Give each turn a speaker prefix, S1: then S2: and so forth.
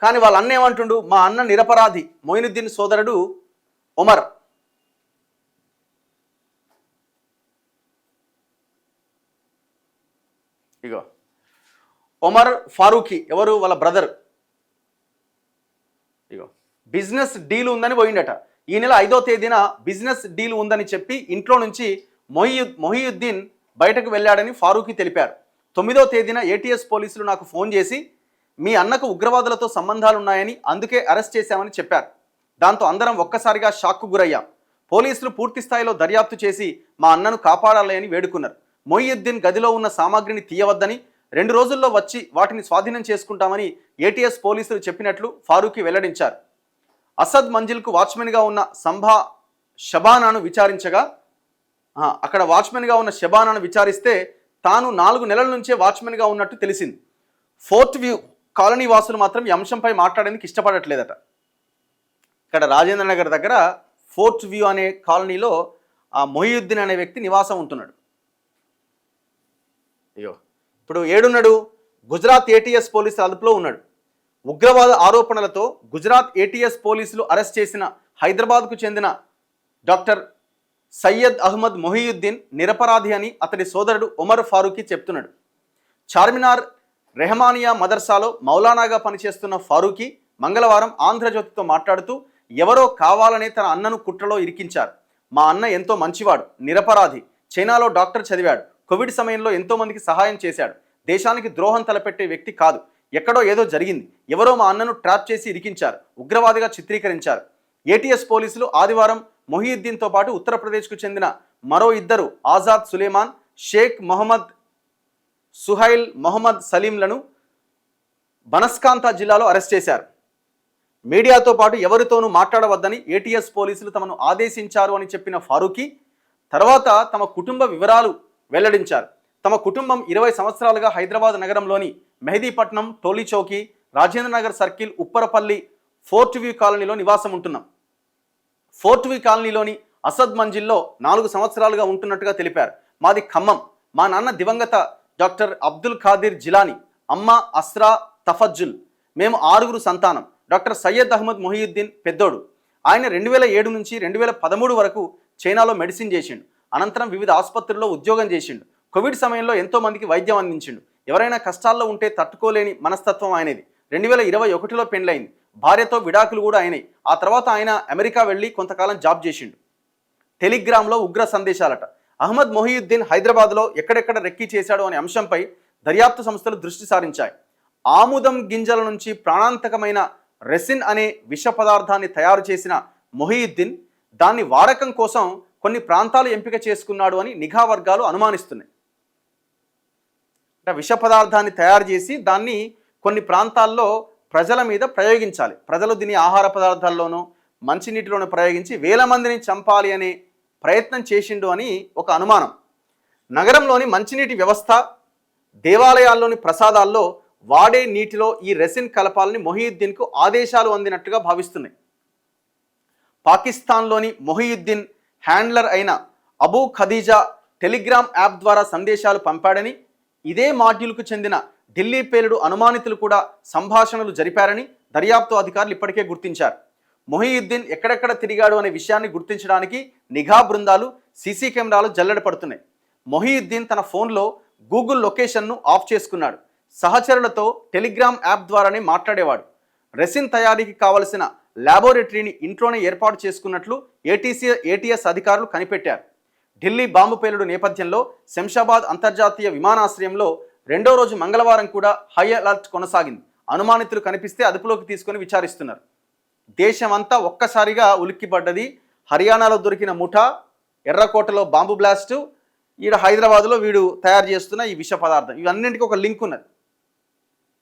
S1: కానీ వాళ్ళ అన్న ఏమంటుండు, మా అన్న నిరపరాధి, మొయినుద్దీన్ సోదరుడు ఒమర్. ఇగో ఒమర్ ఫారూఖీ ఎవరు, వాళ్ళ బ్రదర్. ఇగో బిజినెస్ డీల్ ఉందని పోయిండట. ఈ నెల 5వ తేదీన బిజినెస్ డీల్ ఉందని చెప్పి ఇంట్లో నుంచి మొహియుద్దీన్ బయటకు వెళ్ళాడని ఫారూఖీ తెలిపారు. 9వ తేదీన ఏటీఎస్ పోలీసులు నాకు ఫోన్ చేసి మీ అన్నకు ఉగ్రవాదులతో సంబంధాలున్నాయని అందుకే అరెస్ట్ చేశామని చెప్పారు. దాంతో అందరం ఒక్కసారిగా షాక్కు గురయ్యాం. పోలీసులు పూర్తి స్థాయిలో దర్యాప్తు చేసి మా అన్నను కాపాడాలని వేడుకున్నారు. మొహియుద్దీన్ గదిలో ఉన్న సామాగ్రిని తీయవద్దని, 2 రోజుల్లో వచ్చి వాటిని స్వాధీనం చేసుకుంటామని ఏటీఎస్ పోలీసులు చెప్పినట్లు ఫారూఖీ వెల్లడించారు. అసద్ మంజిల్కు వాచ్మెన్గా ఉన్న షబానాను విచారించగా అక్కడ వాచ్మెన్గా ఉన్న షబానాను విచారిస్తే తాను 4 నెలల నుంచే వాచ్మెన్గా ఉన్నట్టు తెలిసింది. ఫోర్ట్ వ్యూ కాలనీ వాసులు మాత్రం ఈ అంశంపై మాట్లాడేందుకు ఇష్టపడట్లేదట. ఇక్కడ రాజేంద్ర నగర్ దగ్గర ఫోర్ట్ వ్యూ అనే కాలనీలో ఆ మొహియుద్దీన్ అనే వ్యక్తి నివాసం ఉంటున్నాడు. అయ్యో ఇప్పుడు ఏడున్నాడు, గుజరాత్ ఏటీఎస్ పోలీసుల అదుపులో ఉన్నాడు. ఉగ్రవాద ఆరోపణలతో గుజరాత్ ఏటీఎస్ పోలీసులు అరెస్ట్ చేసిన హైదరాబాద్కు చెందిన డాక్టర్ సయ్యద్ అహ్మద్ మొహియుద్దీన్ నిరపరాధి అని అతడి సోదరుడు ఒమర్ ఫారూఖీ చెప్తున్నాడు. చార్మినార్ రెహమానియా మదర్సాలో మౌలానాగా పనిచేస్తున్న ఫారూఖీ మంగళవారం ఆంధ్రజ్యోతితో మాట్లాడుతూ ఎవరో కావాలనే తన అన్నను కుట్రలో ఇరికించారు. మా అన్న ఎంతో మంచివాడు, నిరపరాధి, చైనాలో డాక్టర్ చదివాడు, కోవిడ్ సమయంలో ఎంతో మందికి సహాయం చేశాడు, దేశానికి ద్రోహం తలపెట్టే వ్యక్తి కాదు. ఎక్కడో ఏదో జరిగింది, ఎవరో మా అన్నను ట్రాప్ చేసి ఇరికించారు, ఉగ్రవాదిగా చిత్రీకరించారు. ఏటీఎస్ పోలీసులు ఆదివారం మొహియుద్దీన్తో పాటు ఉత్తరప్రదేశ్కు చెందిన మరో 2 ఆజాద్ సులేమాన్, షేక్ మొహమ్మద్ సుహైల్ మొహమ్మద్ సలీంలను బనస్కాంతా జిల్లాలో అరెస్ట్ చేశారు. మీడియాతో పాటు ఎవరితోనూ మాట్లాడవద్దని ఏటీఎస్ పోలీసులు తమను ఆదేశించారు అని చెప్పిన ఫారూఖీ తర్వాత తమ కుటుంబ వివరాలు వెల్లడించారు. తమ కుటుంబం 20 సంవత్సరాలుగా హైదరాబాద్ నగరంలోని Mehdipatnam, Tolichowki, Rajendra Nagar circle, Upparpally, fort view కాలనీలో నివాసం ఉంటున్నాం. ఫోర్ట్ వ్యూ కాలనీలోని అసద్ మంజిల్లో 4 సంవత్సరాలుగా ఉంటున్నట్టుగా తెలిపారు. మాది ఖమ్మం. మా నాన్న దివంగత డాక్టర్ అబ్దుల్ ఖాదిర్ జిలానీ, అమ్మ అస్రా తఫజ్జుల్. మేము 6 సంతానం. డాక్టర్ సయ్యద్ అహ్మద్ మొహియుద్దీన్ పెద్దోడు. ఆయన 2007 నుంచి 2013 వరకు చైనాలో మెడిసిన్ చేసిండు. అనంతరం వివిధ ఆసుపత్రుల్లో ఉద్యోగం చేసిండు. కోవిడ్ సమయంలో ఎంతో మందికి వైద్యం అందించిండు. ఎవరైనా కష్టాల్లో ఉంటే తట్టుకోలేని మనస్తత్వం ఆయనది. 2021లో పెండ్లైంది. భార్యతో విడాకులు కూడా అయినాయి. ఆ తర్వాత ఆయన అమెరికా వెళ్ళి కొంతకాలం జాబ్ చేసిండు. టెలిగ్రామ్లో ఉగ్ర సందేశాలట. అహ్మద్ మొహియుద్దీన్ హైదరాబాద్లో ఎక్కడెక్కడ రెక్కీ చేశాడు అనే అంశంపై దర్యాప్తు సంస్థలు దృష్టి సారించాయి. ఆముదం గింజల నుంచి ప్రాణాంతకమైన రెసిన్ అనే విష పదార్థాన్ని తయారు చేసిన మొహియుద్దీన్ దాన్ని వాడకం కోసం కొన్ని ప్రాంతాలు ఎంపిక చేసుకున్నాడు అని నిఘా వర్గాలు అనుమానిస్తున్నాయి. అంటే విష పదార్థాన్ని తయారు చేసి దాన్ని కొన్ని ప్రాంతాల్లో ప్రజల మీద ప్రయోగించాలి. ప్రజలు దీన్ని ఆహార పదార్థాల్లోనూ మంచినీటిలోనూ ప్రయోగించి 1000 మందిని చంపాలి అనే ప్రయత్నం చేసిండు అని ఒక అనుమానం. నగరంలోని మంచినీటి వ్యవస్థ, దేవాలయాల్లోని ప్రసాదాల్లో వాడే నీటిలో ఈ రెసిన్ కలపాలని మొహియుద్దీన్కు ఆదేశాలు అందినట్టుగా భావిస్తున్నాయి. పాకిస్తాన్లోని మొహియుద్దీన్ హ్యాండ్లర్ అయిన అబూ ఖదీజా టెలిగ్రామ్ యాప్ ద్వారా సందేశాలు పంపాడని, ఇదే మాడ్యూల్కు చెందిన ఢిల్లీ పేలుడు అనుమానితులు కూడా సంభాషణలు జరిపారని దర్యాప్తు అధికారులు ఇప్పటికే గుర్తించారు. మొహియుద్దీన్ ఎక్కడెక్కడ తిరిగాడు అనే విషయాన్ని గుర్తించడానికి నిఘా బృందాలు, సీసీ కెమెరాలు జల్లెడ పడుతున్నాయి. మొహియుద్దీన్ తన ఫోన్లో గూగుల్ లొకేషన్ను ఆఫ్ చేసుకున్నాడు. సహచరులతో టెలిగ్రామ్ యాప్ ద్వారానే మాట్లాడేవాడు. రెసిన్ తయారీకి కావలసిన ల్యాబొరేటరీని ఇంట్లోనే ఏర్పాటు చేసుకున్నట్లు ఏటీఎస్ అధికారులు కనిపెట్టారు. ఢిల్లీ బాంబు పేలుడు నేపథ్యంలో శంషాబాద్ అంతర్జాతీయ విమానాశ్రయంలో 2వ రోజు మంగళవారం కూడా హై అలర్ట్ కొనసాగింది. అనుమానితులు కనిపిస్తే అదుపులోకి తీసుకొని విచారిస్తున్నారు. దేశమంతా ఒక్కసారిగా ఉలిక్కిపడ్డది. హర్యానాలో దొరికిన ముఠా, ఎర్రకోటలో బాంబు బ్లాస్టు, ఈడ హైదరాబాద్లో వీడు తయారు చేస్తున్న ఈ విష పదార్థం, ఇవన్నింటికి ఒక లింక్ ఉన్నది.